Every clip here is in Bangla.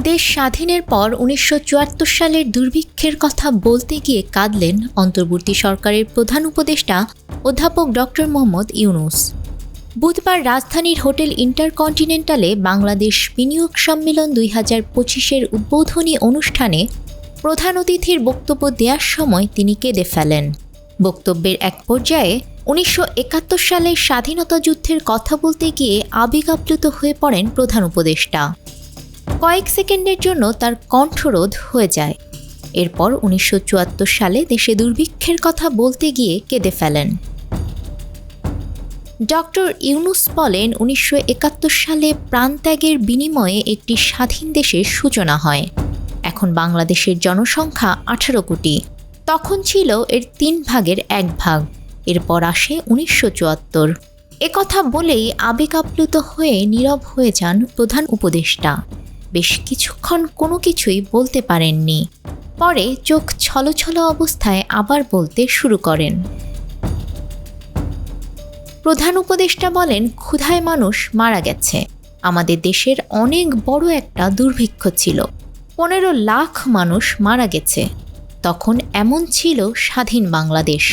দেশ স্বাধীনের পর ১৯৭৪ সালের দুর্ভিক্ষের কথা বলতে গিয়ে কাঁদলেন অন্তর্বর্তী সরকারের প্রধান উপদেষ্টা অধ্যাপক ডক্টর মোহাম্মদ ইউনূস। বুধবার রাজধানীর হোটেল ইন্টারকন্টিনেন্টালে বাংলাদেশ বিনিয়োগ সম্মেলন ২০২৫-এর উদ্বোধনী অনুষ্ঠানে প্রধান অতিথির বক্তব্য দেওয়ার সময় তিনি কেঁদে ফেলেন। বক্তব্যের এক পর্যায়ে ১৯৭১ সালের স্বাধীনতা যুদ্ধের কথা বলতে গিয়ে আবেগ আপ্লুত হয়ে পড়েন প্রধান উপদেষ্টা। কয়েক সেকেন্ডের জন্য তার কণ্ঠরোধ হয়ে যায়। এরপর ১৯৭৪ সালে দেশে দুর্ভিক্ষের কথা বলতে গিয়ে কেঁদে ফেলেন। ডক্টর ইউনূস বলেন, ১৯৭১ সালে প্রাণত্যাগের বিনিময়ে একটি স্বাধীন দেশের সূচনা হয়। এখন বাংলাদেশের জনসংখ্যা ১৮ কোটি। তখন ছিল এর ৩ ভাগের ১ ভাগ। এরপর আসে ১৯৭৪। একথা বলেই আবেগ আপ্লুত হয়ে নীরব হয়ে যান প্রধান উপদেষ্টা। বেশ কিছুক্ষণ কোনো কিছুই বলতে পারেননি। পরে চোখ ছলছল অবস্থায় আবার বলতে শুরু করেন। প্রধান উপদেষ্টা বলেন, ক্ষুধায় মানুষ মারা গেছে। আমাদের দেশের অনেক বড় একটা দুর্ভিক্ষ ছিল। ১৫ লাখ মানুষ মারা গেছে। তখন এমন ছিল স্বাধীন বাংলাদেশ।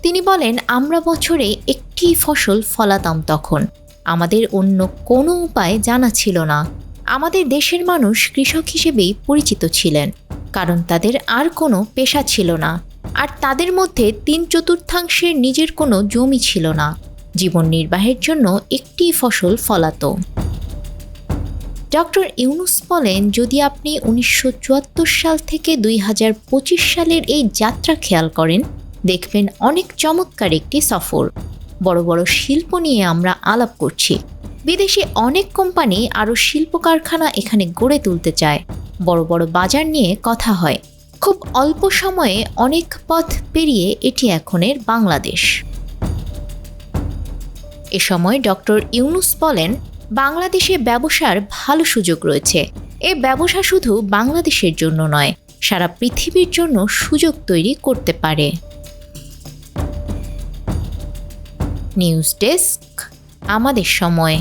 তিনি বলেন, আমরা বছরে একটি ফসল ফলাতাম তখন। আমাদের অন্য কোনো উপায় জানা ছিল না। আমাদের দেশের মানুষ কৃষক হিসেবেই পরিচিত ছিলেন, কারণ তাদের আর কোনো পেশা ছিল না। আর তাদের মধ্যে ৩/৪ নিজের কোনো জমি ছিল না। জীবন নির্বাহের জন্য একটি ফসল ফলাতো। ডক্টর ইউনূস বলেন, যদি আপনি ১৯৭৪ সাল থেকে ২০২৫ সালের এই যাত্রা খেয়াল করেন, দেখবেন অনেক চমৎকার একটি সফর। বড় বড় শিল্প নিয়ে আমরা আলাপ করছি। বিদেশি অনেক কোম্পানি আরও শিল্প কারখানা এখানে গড়ে তুলতে চায়। বড় বড় বাজার নিয়ে কথা হয়। খুব অল্প সময়ে অনেক পথ পেরিয়ে এটি এখনের বাংলাদেশ। এ সময় ডক্টর ইউনূস বলেন, বাংলাদেশে ব্যবসার ভালো সুযোগ রয়েছে। এ ব্যবসা শুধু বাংলাদেশের জন্য নয়, সারা পৃথিবীর জন্য সুযোগ তৈরি করতে পারে। নিউজ ডেস্ক, আমাদের সময়।